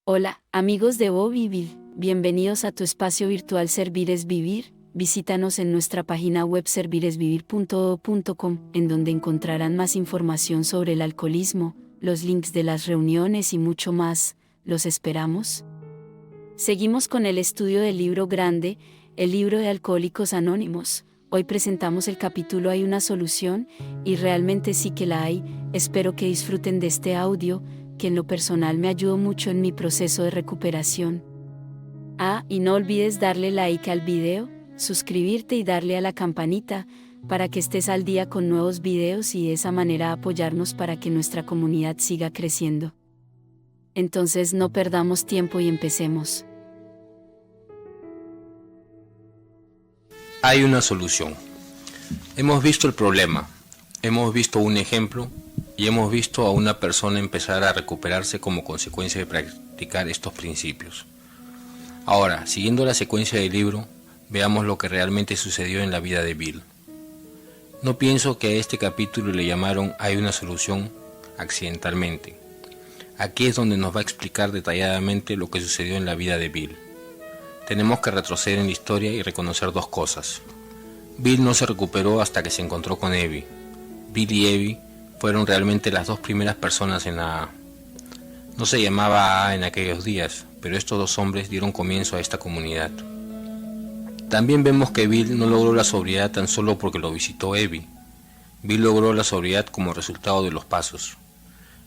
Hola, amigos de Vivir, bienvenidos a tu espacio virtual Servir es Vivir. Visítanos en nuestra página web serviresvivir.com, en donde encontrarán más información sobre el alcoholismo, los links de las reuniones y mucho más. ¿Los esperamos? Seguimos con el estudio del libro grande, el libro de Alcohólicos Anónimos. Hoy presentamos el capítulo Hay una solución, y realmente sí que la hay. Espero que disfruten de este audio, que en lo personal me ayudó mucho en mi proceso de recuperación. Y no olvides darle like al video, suscribirte y darle a la campanita, para que estés al día con nuevos videos y de esa manera apoyarnos para que nuestra comunidad siga creciendo. Entonces no perdamos tiempo y empecemos. Hay una solución. Hemos visto el problema, hemos visto un ejemplo y hemos visto a una persona empezar a recuperarse como consecuencia de practicar estos principios. Ahora, siguiendo la secuencia del libro, veamos lo que realmente sucedió en la vida de Bill. No pienso que a este capítulo le llamaron Hay una solución accidentalmente. Aquí es donde nos va a explicar detalladamente lo que sucedió en la vida de Bill. Tenemos que retroceder en la historia y reconocer dos cosas. Bill no se recuperó hasta que se encontró con Evie. Bill y Evie fueron realmente las dos primeras personas en la AA. No se llamaba AA en aquellos días, pero estos dos hombres dieron comienzo a esta comunidad. También vemos que Bill no logró la sobriedad tan solo porque lo visitó Evie. Bill logró la sobriedad como resultado de los pasos.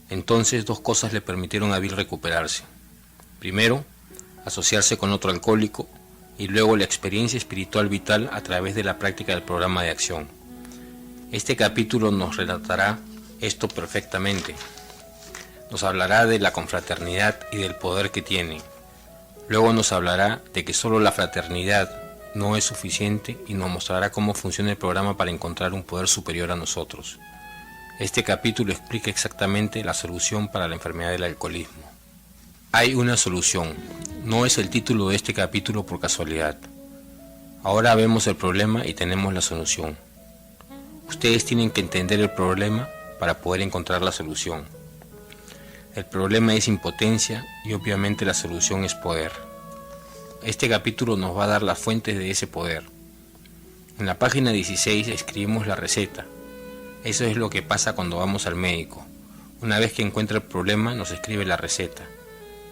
Entonces dos cosas le permitieron a Bill recuperarse. Primero, asociarse con otro alcohólico, y luego la experiencia espiritual vital a través de la práctica del programa de acción. Este capítulo nos relatará esto perfectamente. Nos hablará de la confraternidad y del poder que tiene. Luego nos hablará de que solo la fraternidad no es suficiente y nos mostrará cómo funciona el programa para encontrar un poder superior a nosotros. Este capítulo explica exactamente la solución para la enfermedad del alcoholismo. Hay una solución. No es el título de este capítulo por casualidad. Ahora vemos el problema y tenemos la solución. Ustedes tienen que entender el problema para poder encontrar la solución. El problema es impotencia y obviamente la solución es poder. Este capítulo nos va a dar las fuentes de ese poder. En la página 16 escribimos la receta. Eso es lo que pasa cuando vamos al médico. Una vez que encuentra el problema, nos escribe la receta.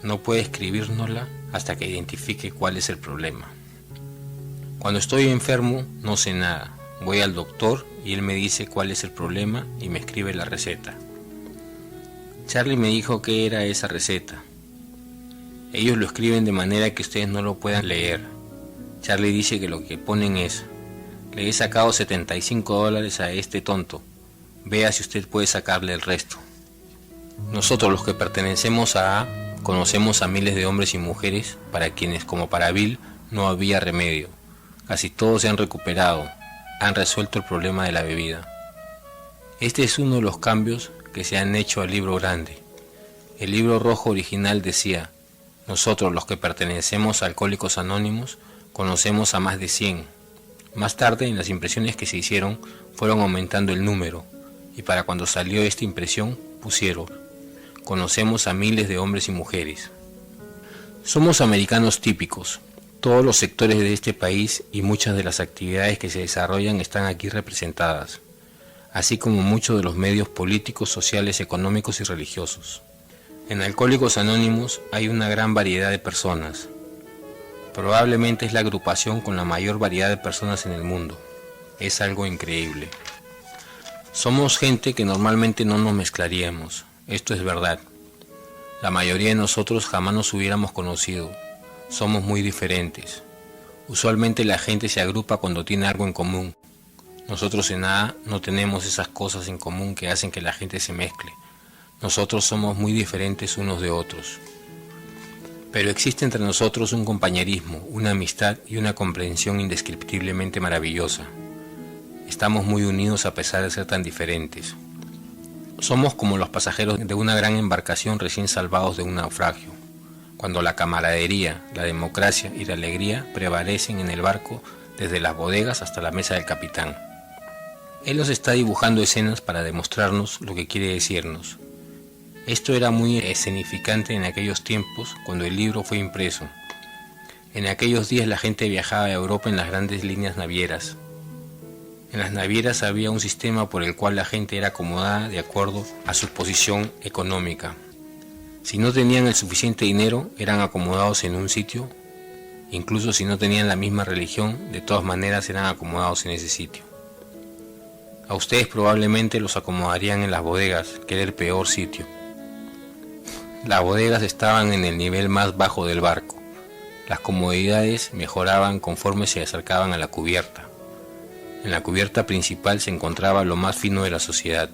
No puede escribírnosla hasta que identifique cuál es el problema. Cuando estoy enfermo, no sé nada. Voy al doctor y él me dice cuál es el problema y me escribe la receta. Charlie me dijo qué era esa receta. Ellos lo escriben de manera que ustedes no lo puedan leer. Charlie dice que lo que ponen es: le he sacado $75 a este tonto. Vea si usted puede sacarle el resto. Nosotros, los que pertenecemos a A, conocemos a miles de hombres y mujeres para quienes, como para Bill, no había remedio. Casi todos se han recuperado, han resuelto el problema de la bebida. Este es uno de los cambios que se han hecho al libro grande. El libro rojo original decía: nosotros, los que pertenecemos a Alcohólicos Anónimos, conocemos a más de 100. Más tarde, en las impresiones que se hicieron, fueron aumentando el número, y para cuando salió esta impresión, pusieron: conocemos a miles de hombres y mujeres. Somos americanos típicos. Todos los sectores de este país y muchas de las actividades que se desarrollan están aquí representadas, así como muchos de los medios políticos, sociales, económicos y religiosos. En Alcohólicos Anónimos hay una gran variedad de personas. Probablemente es la agrupación con la mayor variedad de personas en el mundo. Es algo increíble. Somos gente que normalmente no nos mezclaríamos. Esto es verdad. La mayoría de nosotros jamás nos hubiéramos conocido. Somos muy diferentes. Usualmente la gente se agrupa cuando tiene algo en común. Nosotros en AA no tenemos esas cosas en común que hacen que la gente se mezcle. Nosotros somos muy diferentes unos de otros. Pero existe entre nosotros un compañerismo, una amistad y una comprensión indescriptiblemente maravillosa. Estamos muy unidos a pesar de ser tan diferentes. Somos como los pasajeros de una gran embarcación recién salvados de un naufragio, cuando la camaradería, la democracia y la alegría prevalecen en el barco desde las bodegas hasta la mesa del capitán. Él nos está dibujando escenas para demostrarnos lo que quiere decirnos. Esto era muy escenificante en aquellos tiempos cuando el libro fue impreso. En aquellos días la gente viajaba a Europa en las grandes líneas navieras. En las navieras había un sistema por el cual la gente era acomodada de acuerdo a su posición económica. Si no tenían el suficiente dinero, eran acomodados en un sitio. Incluso si no tenían la misma religión, de todas maneras eran acomodados en ese sitio. A ustedes probablemente los acomodarían en las bodegas, que era el peor sitio. Las bodegas estaban en el nivel más bajo del barco. Las comodidades mejoraban conforme se acercaban a la cubierta. En la cubierta principal se encontraba lo más fino de la sociedad.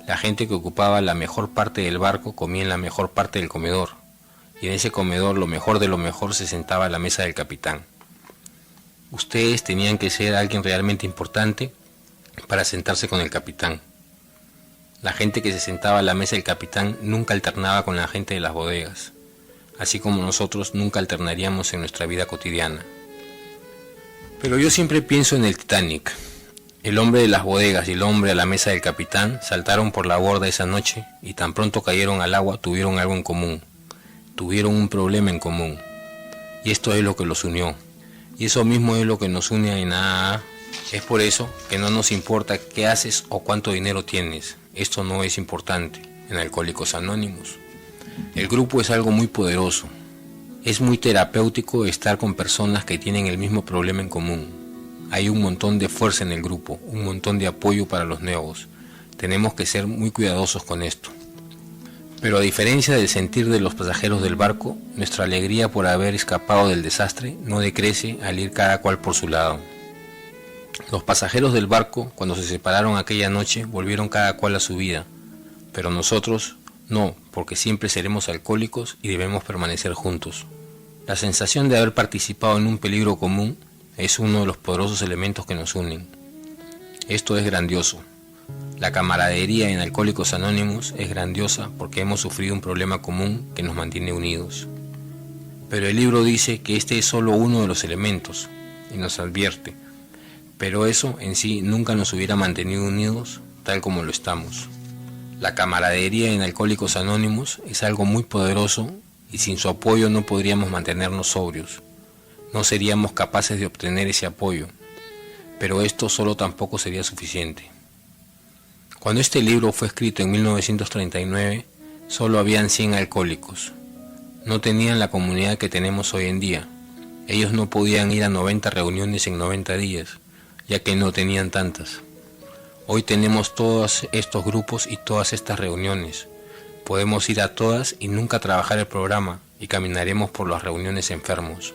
La gente que ocupaba la mejor parte del barco comía en la mejor parte del comedor, y en ese comedor lo mejor de lo mejor se sentaba a la mesa del capitán. Ustedes tenían que ser alguien realmente importante para sentarse con el capitán. La gente que se sentaba a la mesa del capitán nunca alternaba con la gente de las bodegas, así como nosotros nunca alternaríamos en nuestra vida cotidiana. Pero yo siempre pienso en el Titanic. El hombre de las bodegas y el hombre a la mesa del capitán saltaron por la borda esa noche y tan pronto cayeron al agua tuvieron algo en común. Tuvieron un problema en común. Y esto es lo que los unió. Y eso mismo es lo que nos une en AAA. Es por eso que no nos importa qué haces o cuánto dinero tienes. Esto no es importante en Alcohólicos Anónimos. El grupo es algo muy poderoso. Es muy terapéutico estar con personas que tienen el mismo problema en común. Hay un montón de fuerza en el grupo, un montón de apoyo para los nuevos. Tenemos que ser muy cuidadosos con esto. Pero a diferencia del sentir de los pasajeros del barco, nuestra alegría por haber escapado del desastre no decrece al ir cada cual por su lado. Los pasajeros del barco, cuando se separaron aquella noche, volvieron cada cual a su vida, pero nosotros no, porque siempre seremos alcohólicos y debemos permanecer juntos. La sensación de haber participado en un peligro común es uno de los poderosos elementos que nos unen. Esto es grandioso. La camaradería en Alcohólicos Anónimos es grandiosa porque hemos sufrido un problema común que nos mantiene unidos. Pero el libro dice que este es solo uno de los elementos y nos advierte, pero eso en sí nunca nos hubiera mantenido unidos tal como lo estamos. La camaradería en Alcohólicos Anónimos es algo muy poderoso y sin su apoyo no podríamos mantenernos sobrios. No seríamos capaces de obtener ese apoyo, pero esto solo tampoco sería suficiente. Cuando este libro fue escrito en 1939, solo habían 100 alcohólicos. No tenían la comunidad que tenemos hoy en día. Ellos no podían ir a 90 reuniones en 90 días, ya que no tenían tantas. Hoy tenemos todos estos grupos y todas estas reuniones. Podemos ir a todas y nunca trabajar el programa y caminaremos por las reuniones enfermos.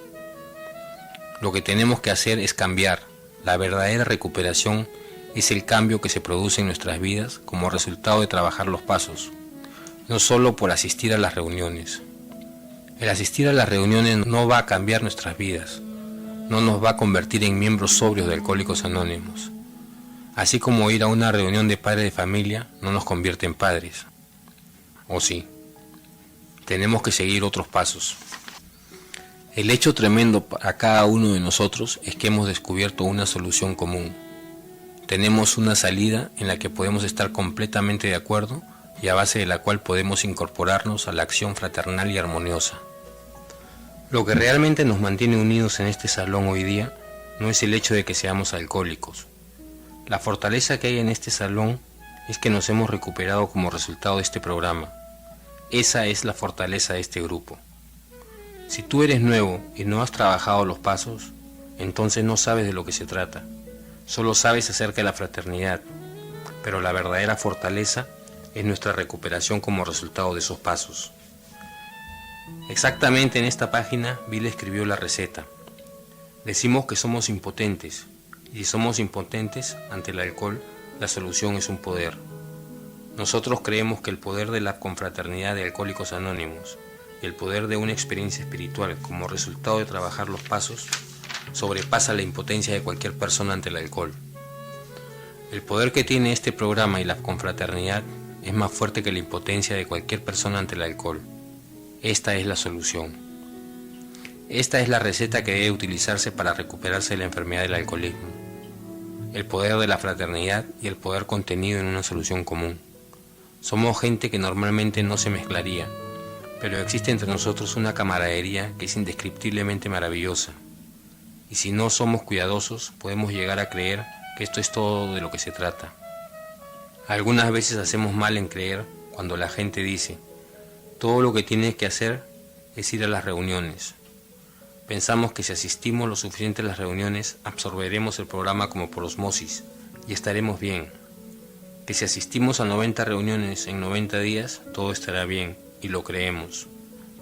Lo que tenemos que hacer es cambiar. La verdadera recuperación es el cambio que se produce en nuestras vidas como resultado de trabajar los pasos, no solo por asistir a las reuniones. El asistir a las reuniones no va a cambiar nuestras vidas, no nos va a convertir en miembros sobrios de Alcohólicos Anónimos. Así como ir a una reunión de padres de familia no nos convierte en padres. ¿O sí? Tenemos que seguir otros pasos. El hecho tremendo para cada uno de nosotros es que hemos descubierto una solución común. Tenemos una salida en la que podemos estar completamente de acuerdo y a base de la cual podemos incorporarnos a la acción fraternal y armoniosa. Lo que realmente nos mantiene unidos en este salón hoy día no es el hecho de que seamos alcohólicos. La fortaleza que hay en este salón es que nos hemos recuperado como resultado de este programa. Esa es la fortaleza de este grupo. Si tú eres nuevo y no has trabajado los pasos, entonces no sabes de lo que se trata. Solo sabes acerca de la fraternidad, pero la verdadera fortaleza es nuestra recuperación como resultado de esos pasos. Exactamente en esta página, Bill escribió la receta. Decimos que somos impotentes, y si somos impotentes ante el alcohol, la solución es un poder. Nosotros creemos que el poder de la confraternidad de Alcohólicos Anónimos y el poder de una experiencia espiritual como resultado de trabajar los pasos sobrepasa la impotencia de cualquier persona ante el alcohol. El poder que tiene este programa y la confraternidad es más fuerte que la impotencia de cualquier persona ante el alcohol. Esta es la solución. Esta es la receta que debe utilizarse para recuperarse de la enfermedad del alcoholismo. El poder de la fraternidad y el poder contenido en una solución común. Somos gente que normalmente no se mezclaría, pero existe entre nosotros una camaradería que es indescriptiblemente maravillosa. Y si no somos cuidadosos, podemos llegar a creer que esto es todo de lo que se trata. Algunas veces hacemos mal en creer cuando la gente dice: todo lo que tienes que hacer es ir a las reuniones. Pensamos que si asistimos lo suficiente a las reuniones, absorberemos el programa como por osmosis y estaremos bien. Que si asistimos a 90 reuniones en 90 días, todo estará bien, y lo creemos.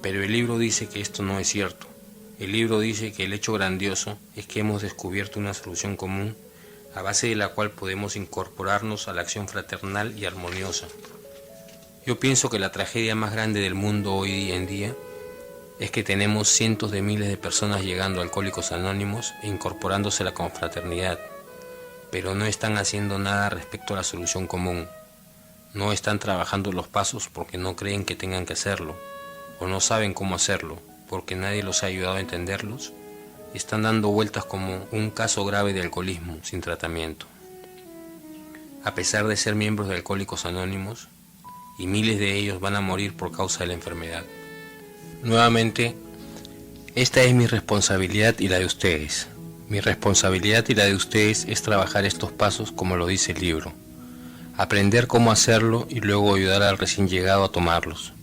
Pero el libro dice que esto no es cierto. El libro dice que el hecho grandioso es que hemos descubierto una solución común, a base de la cual podemos incorporarnos a la acción fraternal y armoniosa. Yo pienso que la tragedia más grande del mundo hoy en día es que tenemos cientos de miles de personas llegando a Alcohólicos Anónimos e incorporándose a la confraternidad, pero no están haciendo nada respecto a la solución común. No están trabajando los pasos porque no creen que tengan que hacerlo, o no saben cómo hacerlo porque nadie los ha ayudado a entenderlos, y están dando vueltas como un caso grave de alcoholismo sin tratamiento. A pesar de ser miembros de Alcohólicos Anónimos, y miles de ellos van a morir por causa de la enfermedad. Nuevamente, esta es mi responsabilidad y la de ustedes. Mi responsabilidad y la de ustedes es trabajar estos pasos como lo dice el libro, aprender cómo hacerlo y luego ayudar al recién llegado a tomarlos.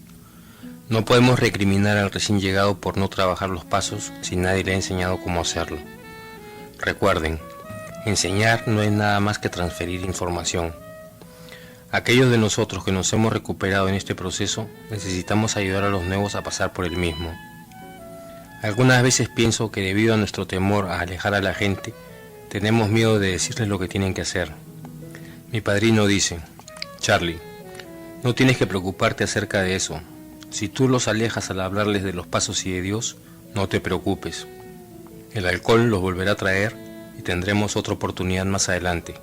No podemos recriminar al recién llegado por no trabajar los pasos si nadie le ha enseñado cómo hacerlo. Recuerden, enseñar no es nada más que transferir información. Aquellos de nosotros que nos hemos recuperado en este proceso, necesitamos ayudar a los nuevos a pasar por el mismo. Algunas veces pienso que debido a nuestro temor a alejar a la gente, tenemos miedo de decirles lo que tienen que hacer. Mi padrino dice: Charlie, no tienes que preocuparte acerca de eso. Si tú los alejas al hablarles de los pasos y de Dios, no te preocupes. El alcohol los volverá a traer y tendremos otra oportunidad más adelante.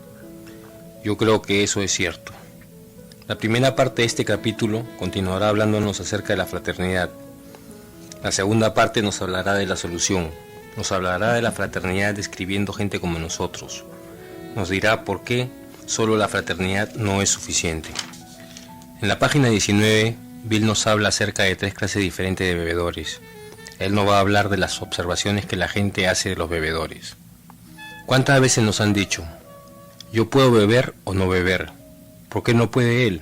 Yo creo que eso es cierto. La primera parte de este capítulo continuará hablándonos acerca de la fraternidad. La segunda parte nos hablará de la solución. Nos hablará de la fraternidad describiendo gente como nosotros. Nos dirá por qué solo la fraternidad no es suficiente. En la página 19, Bill nos habla acerca de 3 clases diferentes de bebedores. Él nos va a hablar de las observaciones que la gente hace de los bebedores. ¿Cuántas veces nos han dicho: yo puedo beber o no beber? ¿Por qué no puede él?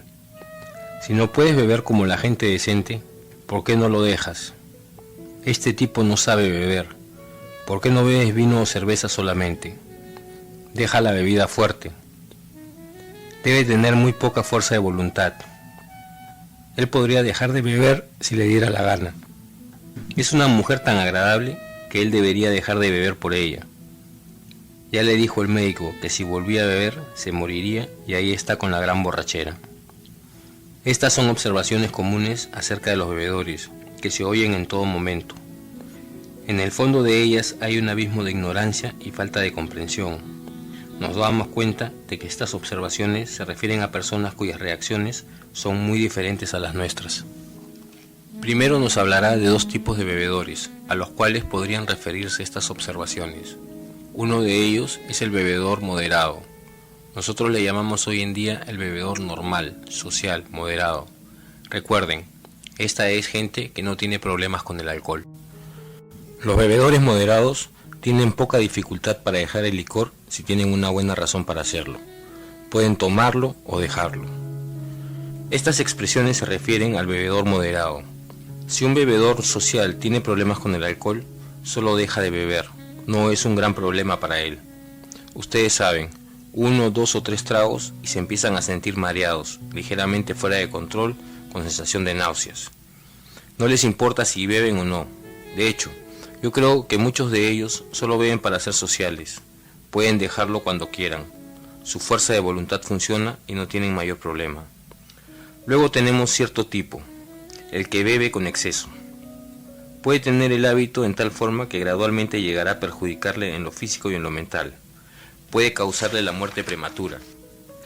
Si no puedes beber como la gente decente, ¿por qué no lo dejas? Este tipo no sabe beber. ¿Por qué no bebes vino o cerveza solamente? Deja la bebida fuerte. Debe tener muy poca fuerza de voluntad. Él podría dejar de beber si le diera la gana. Es una mujer tan agradable que él debería dejar de beber por ella. Ya le dijo el médico que si volvía a beber se moriría, y ahí está con la gran borrachera. Estas son observaciones comunes acerca de los bebedores, que se oyen en todo momento. En el fondo de ellas hay un abismo de ignorancia y falta de comprensión. Nos damos cuenta de que estas observaciones se refieren a personas cuyas reacciones son muy diferentes a las nuestras. Primero nos hablará de 2 tipos de bebedores, a los cuales podrían referirse estas observaciones. Uno de ellos es el bebedor moderado. Nosotros le llamamos hoy en día el bebedor normal, social, moderado. Recuerden, esta es gente que no tiene problemas con el alcohol. Los bebedores moderados tienen poca dificultad para dejar el licor si tienen una buena razón para hacerlo. Pueden tomarlo o dejarlo. Estas expresiones se refieren al bebedor moderado. Si un bebedor social tiene problemas con el alcohol, solo deja de beber. No es un gran problema para él. Ustedes saben, 1, 2 o 3 tragos y se empiezan a sentir mareados, ligeramente fuera de control, con sensación de náuseas. No les importa si beben o no. De hecho, yo creo que muchos de ellos solo beben para ser sociales. Pueden dejarlo cuando quieran. Su fuerza de voluntad funciona y no tienen mayor problema. Luego tenemos cierto tipo, el que bebe con exceso. Puede tener el hábito en tal forma que gradualmente llegará a perjudicarle en lo físico y en lo mental. Puede causarle la muerte prematura.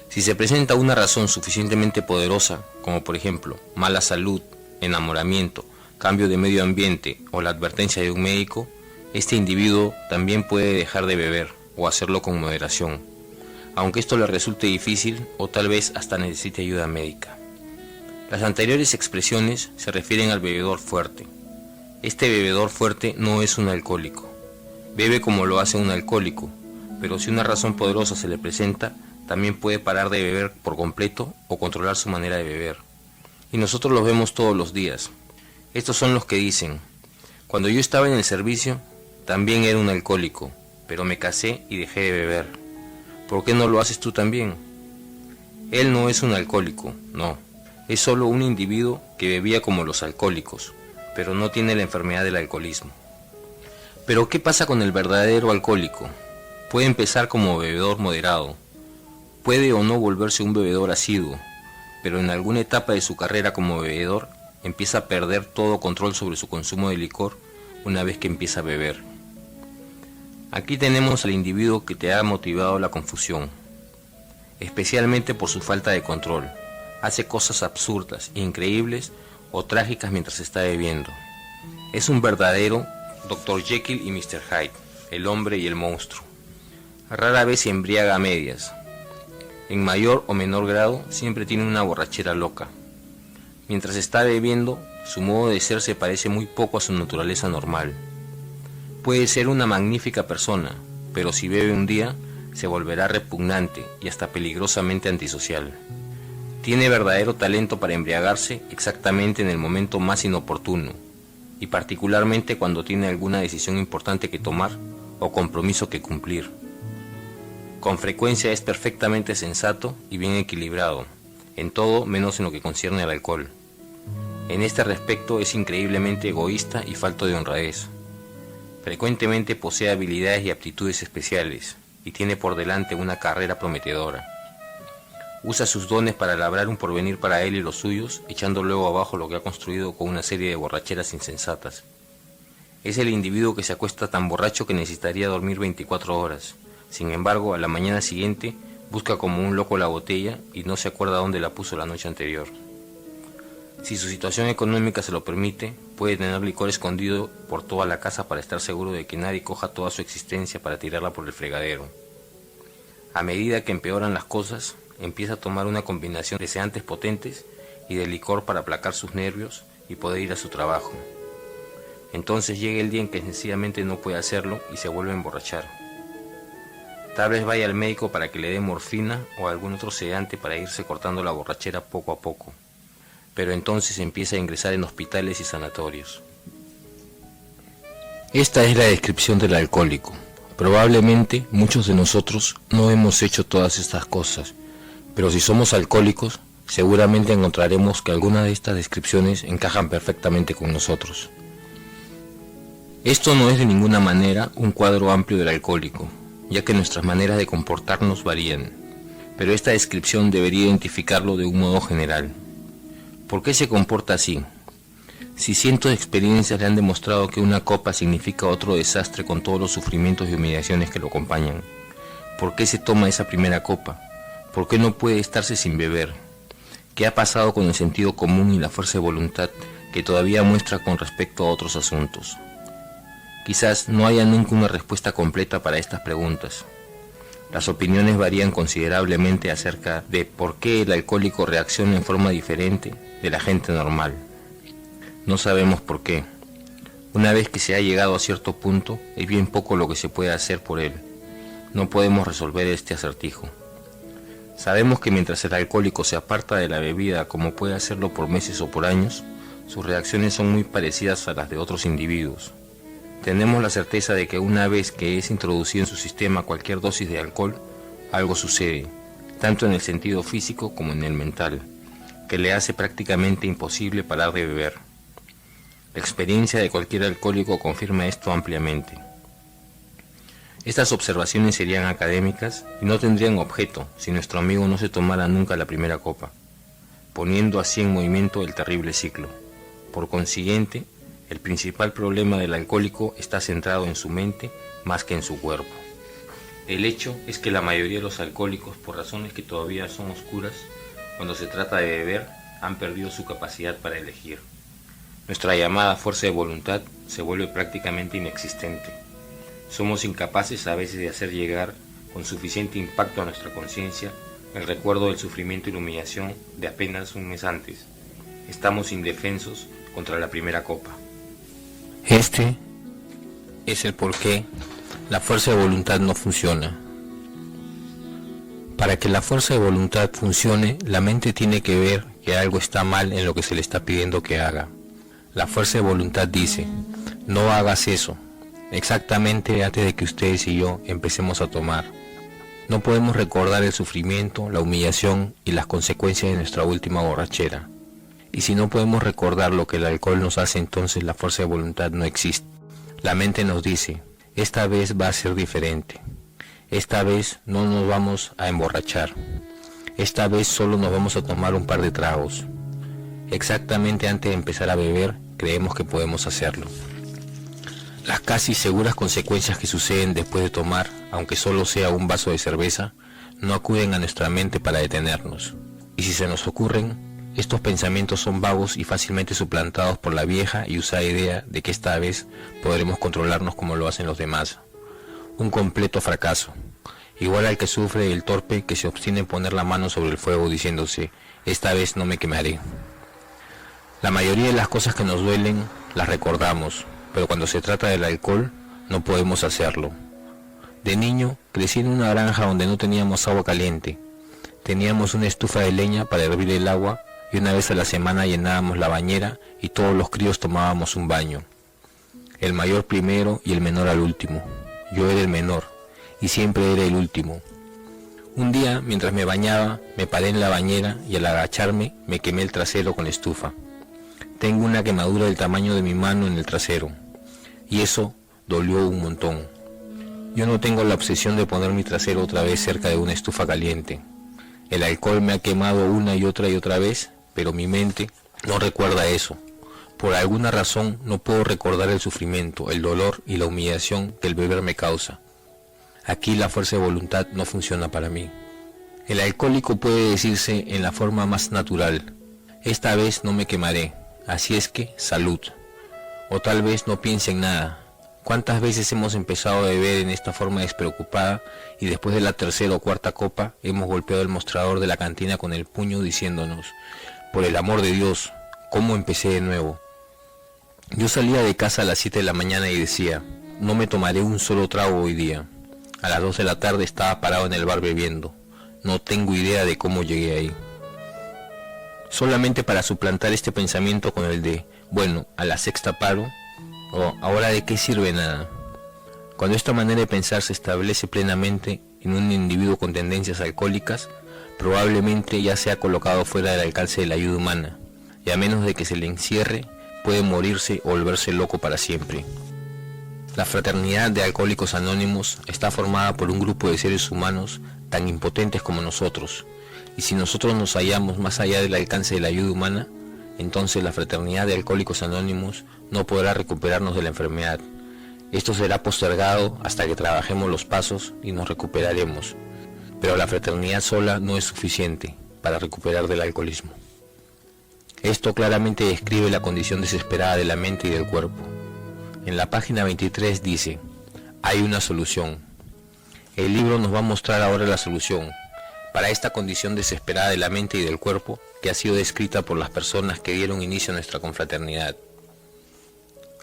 Si se presenta una razón suficientemente poderosa, como por ejemplo mala salud, enamoramiento, cambio de medio ambiente o la advertencia de un médico, este individuo también puede dejar de beber o hacerlo con moderación, aunque esto le resulte difícil o tal vez hasta necesite ayuda médica. Las anteriores expresiones se refieren al bebedor fuerte. Este bebedor fuerte no es un alcohólico. Bebe como lo hace un alcohólico, pero si una razón poderosa se le presenta, también puede parar de beber por completo o controlar su manera de beber. Y nosotros los vemos todos los días. Estos son los que dicen: cuando yo estaba en el servicio, también era un alcohólico, pero me casé y dejé de beber. ¿Por qué no lo haces tú también? Él no es un alcohólico, no. Es solo un individuo que bebía como los alcohólicos, pero no tiene la enfermedad del alcoholismo. Pero ¿qué pasa con el verdadero alcohólico? Puede empezar como bebedor moderado. Puede o no volverse un bebedor asiduo, pero en alguna etapa de su carrera como bebedor empieza a perder todo control sobre su consumo de licor una vez que empieza a beber. Aquí tenemos al individuo que te ha motivado la confusión, especialmente por su falta de control. Hace cosas absurdas, increíbles o trágicas mientras está bebiendo. Es un verdadero Dr. Jekyll y Mr. Hyde, el hombre y el monstruo. Rara vez se embriaga a medias. En mayor o menor grado siempre tiene una borrachera loca. Mientras está bebiendo, su modo de ser se parece muy poco a su naturaleza normal. Puede ser una magnífica persona, pero si bebe un día, se volverá repugnante y hasta peligrosamente antisocial. Tiene verdadero talento para embriagarse exactamente en el momento más inoportuno, y particularmente cuando tiene alguna decisión importante que tomar o compromiso que cumplir. Con frecuencia es perfectamente sensato y bien equilibrado, en todo menos en lo que concierne al alcohol. En este respecto es increíblemente egoísta y falto de honradez. Frecuentemente posee habilidades y aptitudes especiales, y tiene por delante una carrera prometedora. Usa sus dones para labrar un porvenir para él y los suyos, echando luego abajo lo que ha construido con una serie de borracheras insensatas. Es el individuo que se acuesta tan borracho que necesitaría dormir 24 horas. Sin embargo, a la mañana siguiente busca como un loco la botella y no se acuerda dónde la puso la noche anterior. Si su situación económica se lo permite, puede tener licor escondido por toda la casa para estar seguro de que nadie coja toda su existencia para tirarla por el fregadero. A medida que empeoran las cosas, empieza a tomar una combinación de sedantes potentes y de licor para aplacar sus nervios y poder ir a su trabajo. Entonces llega el día en que sencillamente no puede hacerlo y se vuelve a emborrachar. Tal vez vaya al médico para que le dé morfina o algún otro sedante para irse cortando la borrachera poco a poco, pero entonces empieza a ingresar en hospitales y sanatorios. Esta es la descripción del alcohólico. Probablemente muchos de nosotros no hemos hecho todas estas cosas, pero si somos alcohólicos, seguramente encontraremos que algunas de estas descripciones encajan perfectamente con nosotros. Esto no es de ninguna manera un cuadro amplio del alcohólico, ya que nuestras maneras de comportarnos varían, pero esta descripción debería identificarlo de un modo general. ¿Por qué se comporta así? Si cientos de experiencias le han demostrado que una copa significa otro desastre con todos los sufrimientos y humillaciones que lo acompañan, ¿por qué se toma esa primera copa? ¿Por qué no puede estarse sin beber? ¿Qué ha pasado con el sentido común y la fuerza de voluntad que todavía muestra con respecto a otros asuntos? Quizás no haya nunca una respuesta completa para estas preguntas. Las opiniones varían considerablemente acerca de por qué el alcohólico reacciona en forma diferente de la gente normal. No sabemos por qué. Una vez que se ha llegado a cierto punto, es bien poco lo que se puede hacer por él. No podemos resolver este acertijo. Sabemos que mientras el alcohólico se aparta de la bebida, como puede hacerlo por meses o por años, sus reacciones son muy parecidas a las de otros individuos. Tenemos la certeza de que una vez que es introducido en su sistema cualquier dosis de alcohol, algo sucede, tanto en el sentido físico como en el mental, que le hace prácticamente imposible parar de beber. La experiencia de cualquier alcohólico confirma esto ampliamente. Estas observaciones serían académicas y no tendrían objeto si nuestro amigo no se tomara nunca la primera copa, poniendo así en movimiento el terrible ciclo. Por consiguiente, el principal problema del alcohólico está centrado en su mente más que en su cuerpo. El hecho es que la mayoría de los alcohólicos, por razones que todavía son oscuras, cuando se trata de beber, han perdido su capacidad para elegir. Nuestra llamada fuerza de voluntad se vuelve prácticamente inexistente. Somos incapaces a veces de hacer llegar con suficiente impacto a nuestra conciencia el recuerdo del sufrimiento y la humillación de apenas un mes antes, Estamos indefensos contra la primera copa. Este es el porqué la fuerza de voluntad no funciona. Para que la fuerza de voluntad funcione, la mente tiene que ver que algo está mal en lo que se le está pidiendo que haga. La fuerza de voluntad dice, no hagas eso, exactamente antes de que ustedes y yo empecemos a tomar. No podemos recordar el sufrimiento, la humillación y las consecuencias de nuestra última borrachera. Y si no podemos recordar lo que el alcohol nos hace, entonces la fuerza de voluntad no existe. La mente nos dice, esta vez va a ser diferente. Esta vez no nos vamos a emborrachar. Esta vez solo nos vamos a tomar un par de tragos. Exactamente antes de empezar a beber, creemos que podemos hacerlo. Las casi seguras consecuencias que suceden después de tomar, aunque solo sea un vaso de cerveza, no acuden a nuestra mente para detenernos. Y si se nos ocurren, estos pensamientos son vagos y fácilmente suplantados por la vieja y usada idea de que esta vez podremos controlarnos como lo hacen los demás. Un completo fracaso, igual al que sufre el torpe que se obstina en poner la mano sobre el fuego diciéndose, esta vez no me quemaré. La mayoría de las cosas que nos duelen las recordamos, pero cuando se trata del alcohol no podemos hacerlo. De niño crecí en una granja donde no teníamos agua caliente. Teníamos una estufa de leña para hervir el agua y una vez a la semana llenábamos la bañera y todos los críos tomábamos un baño. El mayor primero y el menor al último. Yo era el menor y siempre era el último. Un día, mientras me bañaba, me paré en la bañera y al agacharme me quemé el trasero con la estufa. Tengo una quemadura del tamaño de mi mano en el trasero y eso dolió un montón. Yo no tengo la obsesión de poner mi trasero otra vez cerca de una estufa caliente. El alcohol me ha quemado una y otra vez, pero mi mente no recuerda eso. Por alguna razón no puedo recordar el sufrimiento, el dolor y la humillación que el beber me causa. Aquí la fuerza de voluntad no funciona para mí. El alcohólico puede decirse en la forma más natural, esta vez no me quemaré, así es que salud. O tal vez no piense en nada. ¿Cuántas veces hemos empezado a beber en esta forma despreocupada y después de la tercera o cuarta copa hemos golpeado el mostrador de la cantina con el puño diciéndonos, por el amor de Dios, ¿cómo empecé de nuevo? Yo salía de casa a las 7 de la mañana y decía, no me tomaré un solo trago hoy día. A las 2 de la tarde estaba parado en el bar bebiendo. No tengo idea de cómo llegué ahí. Solamente para suplantar este pensamiento con el de, bueno, a la sexta paro, o ahora de qué sirve nada. Cuando esta manera de pensar se establece plenamente en un individuo con tendencias alcohólicas, probablemente ya se ha colocado fuera del alcance de la ayuda humana, y a menos de que se le encierre, puede morirse o volverse loco para siempre. La fraternidad de Alcohólicos Anónimos está formada por un grupo de seres humanos tan impotentes como nosotros, y si nosotros nos hallamos más allá del alcance de la ayuda humana, entonces la fraternidad de Alcohólicos Anónimos no podrá recuperarnos de la enfermedad. Esto será postergado hasta que trabajemos los pasos y nos recuperaremos, pero la fraternidad sola no es suficiente para recuperar del alcoholismo. Esto claramente describe la condición desesperada de la mente y del cuerpo. En la página 23 dice, hay una solución. El libro nos va a mostrar ahora la solución para esta condición desesperada de la mente y del cuerpo que ha sido descrita por las personas que dieron inicio a nuestra confraternidad.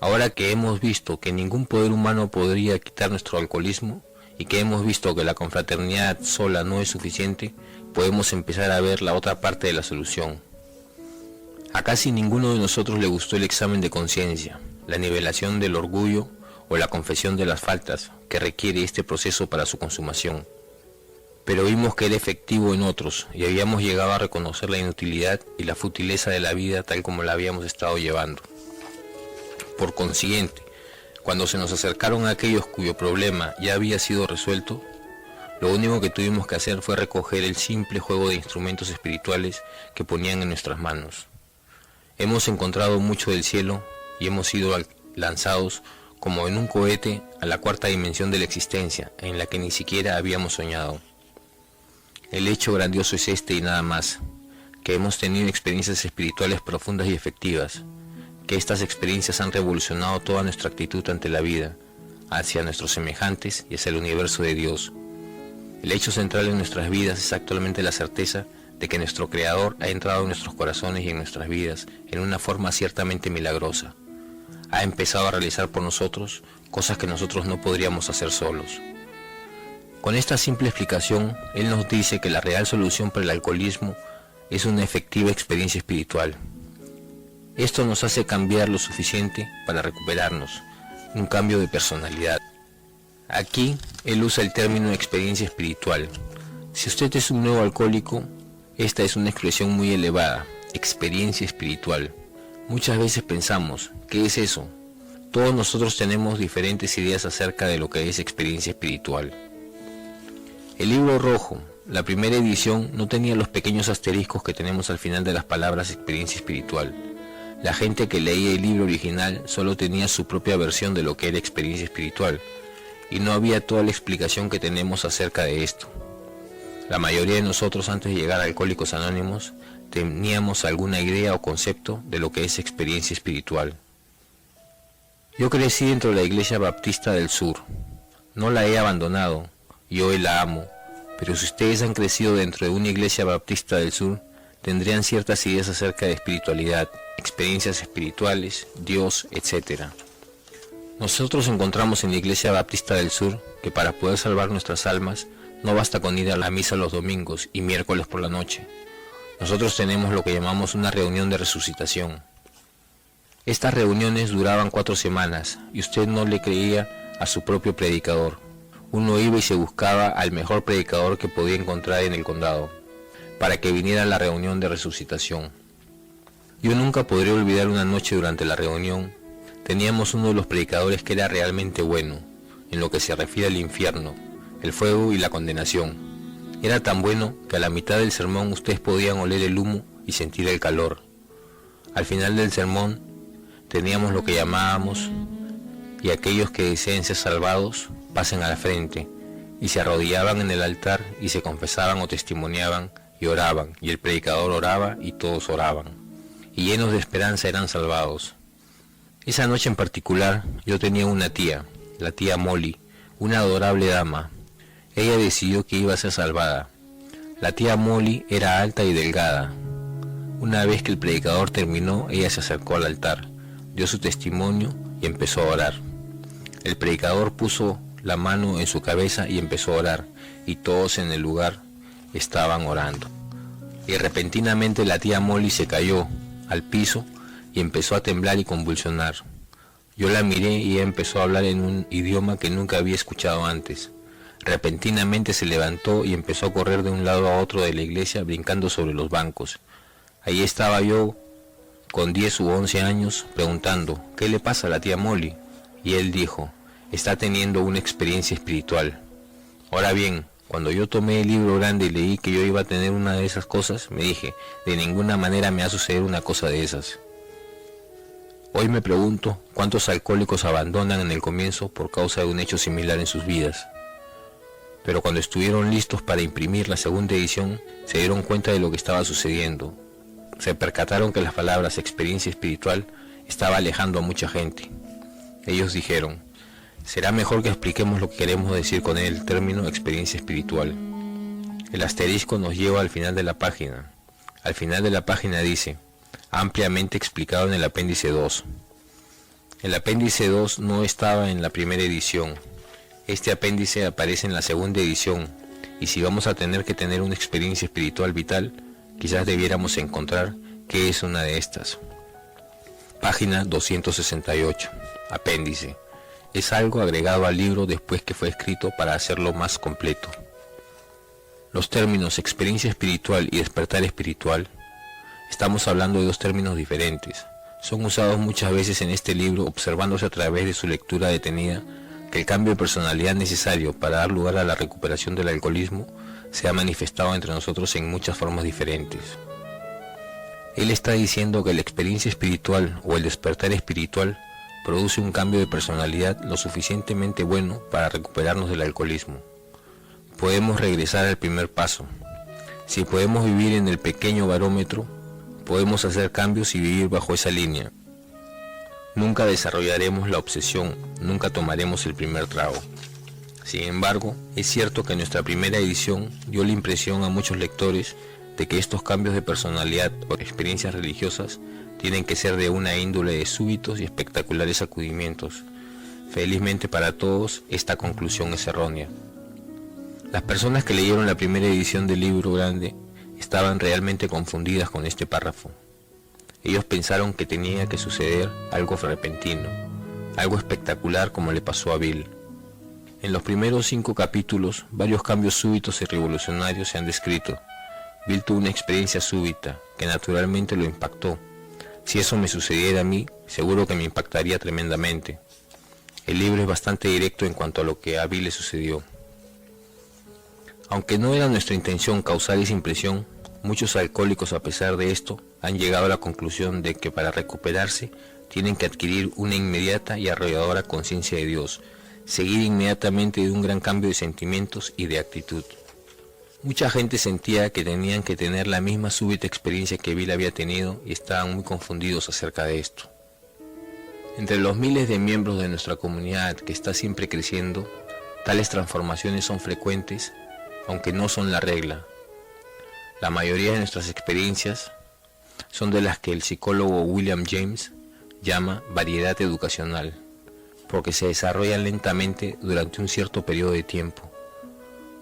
Ahora que hemos visto que ningún poder humano podría quitar nuestro alcoholismo y que hemos visto que la confraternidad sola no es suficiente, podemos empezar a ver la otra parte de la solución. A casi ninguno de nosotros le gustó el examen de conciencia, la nivelación del orgullo o la confesión de las faltas que requiere este proceso para su consumación. Pero vimos que era efectivo en otros y habíamos llegado a reconocer la inutilidad y la futileza de la vida tal como la habíamos estado llevando. Por consiguiente, cuando se nos acercaron aquellos cuyo problema ya había sido resuelto, lo único que tuvimos que hacer fue recoger el simple juego de instrumentos espirituales que ponían en nuestras manos. Hemos encontrado mucho del cielo y hemos sido lanzados como en un cohete a la cuarta dimensión de la existencia, en la que ni siquiera habíamos soñado. El hecho grandioso es este y nada más, que hemos tenido experiencias espirituales profundas y efectivas, que estas experiencias han revolucionado toda nuestra actitud ante la vida, hacia nuestros semejantes y hacia el universo de Dios. El hecho central en nuestras vidas es actualmente la certeza de que nuestro Creador ha entrado en nuestros corazones y en nuestras vidas en una forma ciertamente milagrosa. Ha empezado a realizar por nosotros cosas que nosotros no podríamos hacer solos. Con esta simple explicación, Él nos dice que la real solución para el alcoholismo es una efectiva experiencia espiritual. Esto nos hace cambiar lo suficiente para recuperarnos, un cambio de personalidad. Aquí, Él usa el término experiencia espiritual. Si usted es un nuevo alcohólico, esta es una expresión muy elevada, experiencia espiritual. Muchas veces pensamos, ¿qué es eso? Todos nosotros tenemos diferentes ideas acerca de lo que es experiencia espiritual. El libro rojo, la primera edición, no tenía los pequeños asteriscos que tenemos al final de las palabras experiencia espiritual. La gente que leía el libro original solo tenía su propia versión de lo que era experiencia espiritual, y no había toda la explicación que tenemos acerca de esto. La mayoría de nosotros, antes de llegar a Alcohólicos Anónimos, teníamos alguna idea o concepto de lo que es experiencia espiritual. Yo crecí dentro de la Iglesia Baptista del Sur. No la he abandonado, yo hoy la amo, pero si ustedes han crecido dentro de una Iglesia Baptista del Sur, tendrían ciertas ideas acerca de espiritualidad, experiencias espirituales, Dios, etc. Nosotros encontramos en la Iglesia Baptista del Sur que para poder salvar nuestras almas, no basta con ir a la misa los domingos y miércoles por la noche. Nosotros tenemos lo que llamamos una reunión de resucitación. Estas reuniones duraban 4 semanas y usted no le creía a su propio predicador. Uno iba y se buscaba al mejor predicador que podía encontrar en el condado, para que viniera a la reunión de resucitación. Yo nunca podré olvidar una noche durante la reunión. Teníamos uno de los predicadores que era realmente bueno, en lo que se refiere al infierno, el fuego y la condenación. Era tan bueno que a la mitad del sermón ustedes podían oler el humo y sentir el calor. Al final del sermón teníamos lo que llamábamos, y aquellos que deseen ser salvados, pasen a la frente, y se arrodillaban en el altar y se confesaban o testimoniaban y oraban, y el predicador oraba y todos oraban, y llenos de esperanza eran salvados. Esa noche en particular yo tenía una tía, la tía Molly, una adorable dama. Ella decidió que iba a ser salvada. La tía Molly era alta y delgada. Una vez que el predicador terminó, ella se acercó al altar, dio su testimonio y empezó a orar. El predicador puso la mano en su cabeza y empezó a orar, y todos en el lugar estaban orando. Y repentinamente la tía Molly se cayó al piso y empezó a temblar y convulsionar. Yo la miré y ella empezó a hablar en un idioma que nunca había escuchado antes. Repentinamente se levantó y empezó a correr de un lado a otro de la iglesia, brincando sobre los bancos. Ahí estaba yo, con 10 u 11 años, preguntando, ¿qué le pasa a la tía Molly? Y él dijo, está teniendo una experiencia espiritual. Ahora bien, cuando yo tomé el libro grande y leí que yo iba a tener una de esas cosas, me dije, de ninguna manera me va a suceder una cosa de esas. Hoy me pregunto, ¿cuántos alcohólicos abandonan en el comienzo por causa de un hecho similar en sus vidas? Pero cuando estuvieron listos para imprimir la segunda edición, se dieron cuenta de lo que estaba sucediendo. Se percataron que las palabras experiencia espiritual estaba alejando a mucha gente. Ellos dijeron, será mejor que expliquemos lo que queremos decir con el término experiencia espiritual. El asterisco nos lleva al final de la página. Al final de la página dice, ampliamente explicado en el apéndice 2. El apéndice 2 no estaba en la primera edición. Este apéndice aparece en la segunda edición, y si vamos a tener que tener una experiencia espiritual vital, quizás debiéramos encontrar qué es una de estas. Página 268, apéndice. Es algo agregado al libro después que fue escrito para hacerlo más completo. Los términos experiencia espiritual y despertar espiritual, estamos hablando de 2 términos diferentes. Son usados muchas veces en este libro, observándose a través de su lectura detenida que el cambio de personalidad necesario para dar lugar a la recuperación del alcoholismo se ha manifestado entre nosotros en muchas formas diferentes. Él está diciendo que la experiencia espiritual o el despertar espiritual produce un cambio de personalidad lo suficientemente bueno para recuperarnos del alcoholismo. Podemos regresar al primer paso. Si podemos vivir en el pequeño barómetro, podemos hacer cambios y vivir bajo esa línea. Nunca desarrollaremos la obsesión, nunca tomaremos el primer trago. Sin embargo, es cierto que nuestra primera edición dio la impresión a muchos lectores de que estos cambios de personalidad o experiencias religiosas tienen que ser de una índole de súbitos y espectaculares sacudimientos. Felizmente para todos, esta conclusión es errónea. Las personas que leyeron la primera edición del libro grande estaban realmente confundidas con este párrafo. Ellos pensaron que tenía que suceder algo repentino, algo espectacular como le pasó a Bill. En los primeros 5 capítulos, varios cambios súbitos y revolucionarios se han descrito. Bill tuvo una experiencia súbita, que naturalmente lo impactó. Si eso me sucediera a mí, seguro que me impactaría tremendamente. El libro es bastante directo en cuanto a lo que a Bill le sucedió. Aunque no era nuestra intención causar esa impresión, muchos alcohólicos a pesar de esto han llegado a la conclusión de que para recuperarse tienen que adquirir una inmediata y arrolladora conciencia de Dios, seguir inmediatamente de un gran cambio de sentimientos y de actitud. Mucha gente sentía que tenían que tener la misma súbita experiencia que Bill había tenido y estaban muy confundidos acerca de esto. Entre los miles de miembros de nuestra comunidad que está siempre creciendo, tales transformaciones son frecuentes, aunque no son la regla. La mayoría de nuestras experiencias son de las que el psicólogo William James llama variedad educacional, porque se desarrollan lentamente durante un cierto periodo de tiempo.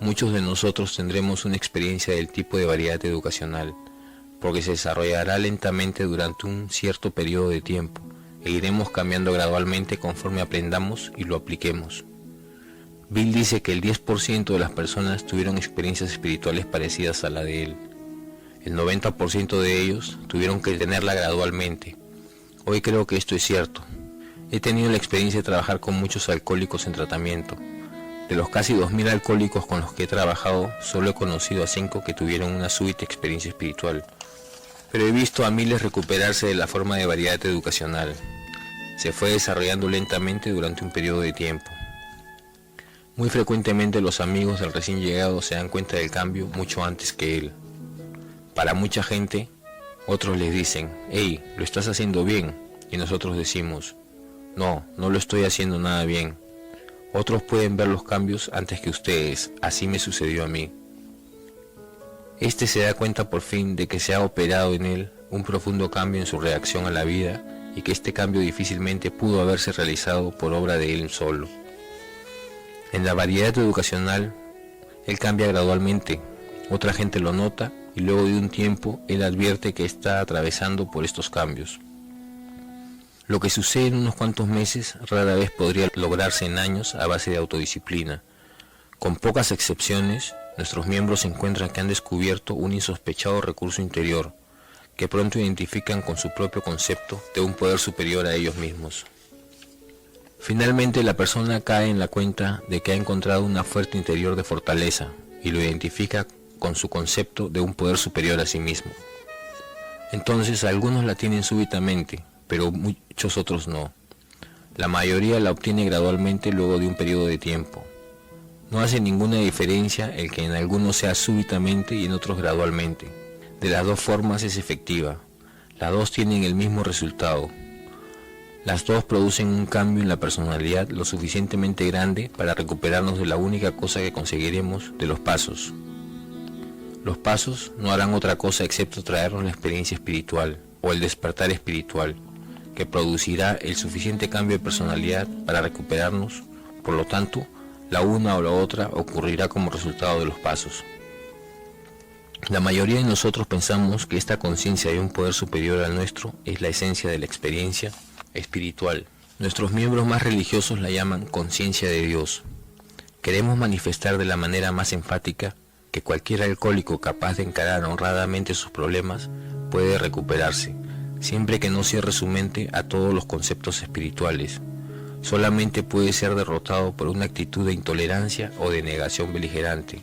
Muchos de nosotros tendremos una experiencia del tipo de variedad educacional, porque se desarrollará lentamente durante un cierto periodo de tiempo, e iremos cambiando gradualmente conforme aprendamos y lo apliquemos. Bill dice que el 10% de las personas tuvieron experiencias espirituales parecidas a la de él. El 90% de ellos tuvieron que tenerla gradualmente. Hoy creo que esto es cierto. He tenido la experiencia de trabajar con muchos alcohólicos en tratamiento. De los casi 2000 alcohólicos con los que he trabajado, solo he conocido a 5 que tuvieron una súbita experiencia espiritual. Pero he visto a miles recuperarse de la forma de variedad educacional. Se fue desarrollando lentamente durante un periodo de tiempo. Muy frecuentemente los amigos del recién llegado se dan cuenta del cambio mucho antes que él. Para mucha gente, otros les dicen, hey, lo estás haciendo bien, y nosotros decimos, no, no lo estoy haciendo nada bien. Otros pueden ver los cambios antes que ustedes, así me sucedió a mí. Este se da cuenta por fin de que se ha operado en él un profundo cambio en su reacción a la vida y que este cambio difícilmente pudo haberse realizado por obra de él solo. En la variedad educacional, él cambia gradualmente, otra gente lo nota y luego de un tiempo él advierte que está atravesando por estos cambios. Lo que sucede en unos cuantos meses rara vez podría lograrse en años a base de autodisciplina. Con pocas excepciones, nuestros miembros encuentran que han descubierto un insospechado recurso interior, que pronto identifican con su propio concepto de un poder superior a ellos mismos. Finalmente la persona cae en la cuenta de que ha encontrado una fuente interior de fortaleza y lo identifica con su concepto de un poder superior a sí mismo. Entonces algunos la tienen súbitamente, pero muchos otros no. La mayoría la obtiene gradualmente luego de un periodo de tiempo. No hace ninguna diferencia el que en algunos sea súbitamente y en otros gradualmente. De las dos formas es efectiva. Las dos tienen el mismo resultado. Las dos producen un cambio en la personalidad lo suficientemente grande para recuperarnos de la única cosa que conseguiremos de los pasos. Los pasos no harán otra cosa excepto traernos la experiencia espiritual o el despertar espiritual, que producirá el suficiente cambio de personalidad para recuperarnos. Por lo tanto, la una o la otra ocurrirá como resultado de los pasos. La mayoría de nosotros pensamos que esta conciencia de un poder superior al nuestro es la esencia de la experiencia espiritual. Nuestros miembros más religiosos la llaman conciencia de Dios. Queremos manifestar de la manera más enfática que cualquier alcohólico capaz de encarar honradamente sus problemas puede recuperarse, siempre que no cierre su mente a todos los conceptos espirituales. Solamente puede ser derrotado por una actitud de intolerancia o de negación beligerante.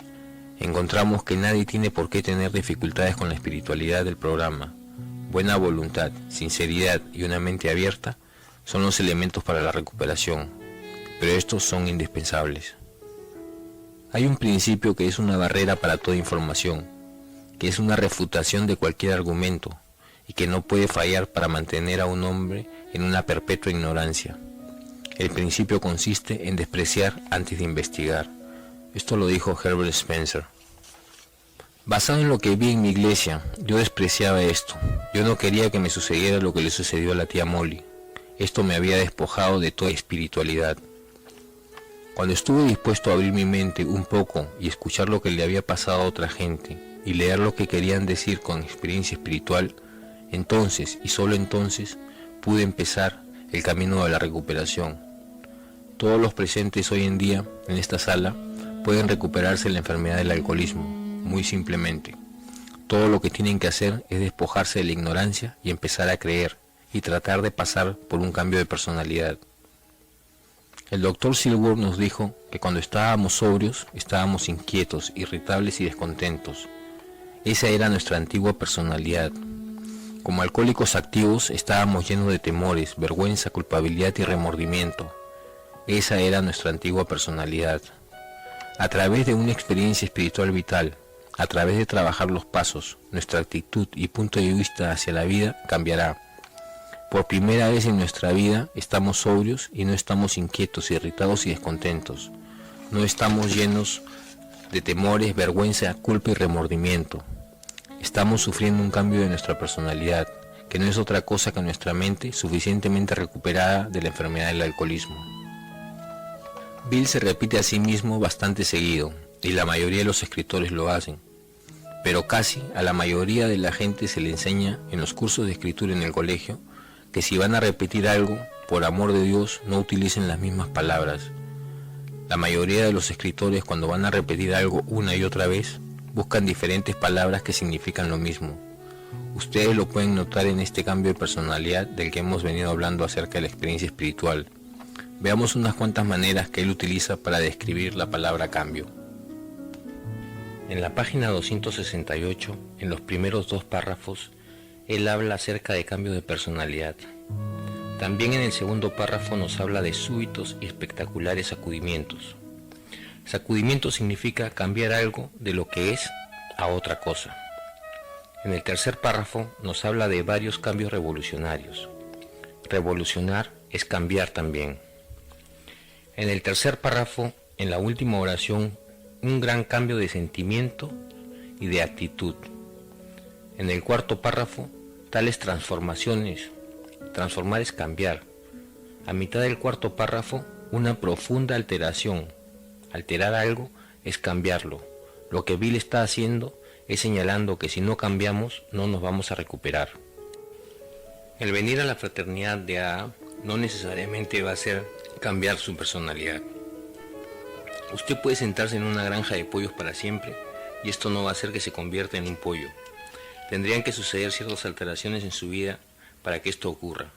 Encontramos que nadie tiene por qué tener dificultades con la espiritualidad del programa. Buena voluntad, sinceridad y una mente abierta son los elementos para la recuperación, pero estos son indispensables. Hay un principio que es una barrera para toda información, que es una refutación de cualquier argumento y que no puede fallar para mantener a un hombre en una perpetua ignorancia. El principio consiste en despreciar antes de investigar. Esto lo dijo Herbert Spencer. Basado en lo que vi en mi iglesia, yo despreciaba esto. Yo no quería que me sucediera lo que le sucedió a la tía Molly. Esto me había despojado de toda espiritualidad. Cuando estuve dispuesto a abrir mi mente un poco y escuchar lo que le había pasado a otra gente y leer lo que querían decir con experiencia espiritual, entonces y solo entonces pude empezar el camino de la recuperación. Todos los presentes hoy en día en esta sala pueden recuperarse de la enfermedad del alcoholismo, muy simplemente. Todo lo que tienen que hacer es despojarse de la ignorancia y empezar a creer y tratar de pasar por un cambio de personalidad. El doctor Silver nos dijo que cuando estábamos sobrios estábamos inquietos, irritables y descontentos. Esa era nuestra antigua personalidad. Como alcohólicos activos estábamos llenos de temores, vergüenza, culpabilidad y remordimiento. Esa era nuestra antigua personalidad. A través de una experiencia espiritual vital, a través de trabajar los pasos, nuestra actitud y punto de vista hacia la vida cambiará. Por primera vez en nuestra vida estamos sobrios y no estamos inquietos, irritados y descontentos. No estamos llenos de temores, vergüenza, culpa y remordimiento. Estamos sufriendo un cambio de nuestra personalidad, que no es otra cosa que nuestra mente suficientemente recuperada de la enfermedad del alcoholismo. Bill se repite a sí mismo bastante seguido, y la mayoría de los escritores lo hacen, pero casi a la mayoría de la gente se le enseña en los cursos de escritura en el colegio que si van a repetir algo, por amor de Dios, no utilicen las mismas palabras. La mayoría de los escritores, cuando van a repetir algo una y otra vez, buscan diferentes palabras que significan lo mismo. Ustedes lo pueden notar en este cambio de personalidad del que hemos venido hablando acerca de la experiencia espiritual. Veamos unas cuantas maneras que él utiliza para describir la palabra cambio. En la página 268, en los primeros 2 párrafos, él habla acerca de cambio de personalidad. También en el segundo párrafo nos habla de súbitos y espectaculares sacudimientos. Sacudimiento significa cambiar algo de lo que es a otra cosa. En el tercer párrafo nos habla de varios cambios revolucionarios. Revolucionar es cambiar también. En el tercer párrafo, en la última oración, un gran cambio de sentimiento y de actitud. En el cuarto párrafo, tales transformaciones. Transformar es cambiar. A mitad del cuarto párrafo, una profunda alteración. Alterar algo es cambiarlo. Lo que Bill está haciendo es señalando que si no cambiamos, no nos vamos a recuperar. El venir a la fraternidad de AA no necesariamente va a ser cambiar su personalidad. Usted puede sentarse en una granja de pollos para siempre y esto no va a hacer que se convierta en un pollo. Tendrían que suceder ciertas alteraciones en su vida para que esto ocurra.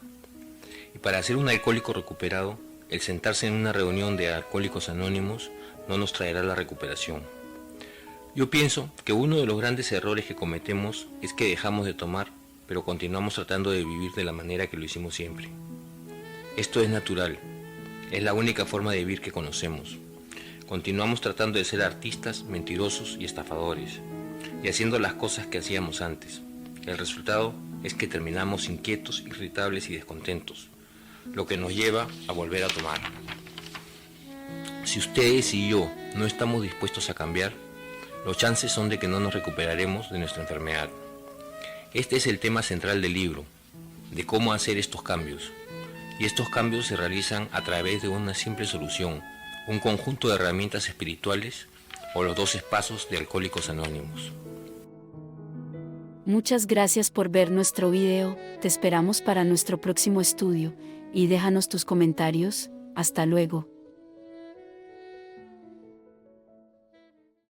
Y para ser un alcohólico recuperado, el sentarse en una reunión de alcohólicos anónimos no nos traerá la recuperación. Yo pienso que uno de los grandes errores que cometemos es que dejamos de tomar, pero continuamos tratando de vivir de la manera que lo hicimos siempre. Esto es natural, es la única forma de vivir que conocemos. Continuamos tratando de ser artistas, mentirosos y estafadores, y haciendo las cosas que hacíamos antes. El resultado es que terminamos inquietos, irritables y descontentos, lo que nos lleva a volver a tomar. Si ustedes y yo no estamos dispuestos a cambiar, los chances son de que no nos recuperaremos de nuestra enfermedad. Este es el tema central del libro, de cómo hacer estos cambios. Y estos cambios se realizan a través de una simple solución, un conjunto de herramientas espirituales o los 12 pasos de Alcohólicos Anónimos. Muchas gracias por ver nuestro video, te esperamos para nuestro próximo estudio, y déjanos tus comentarios, hasta luego.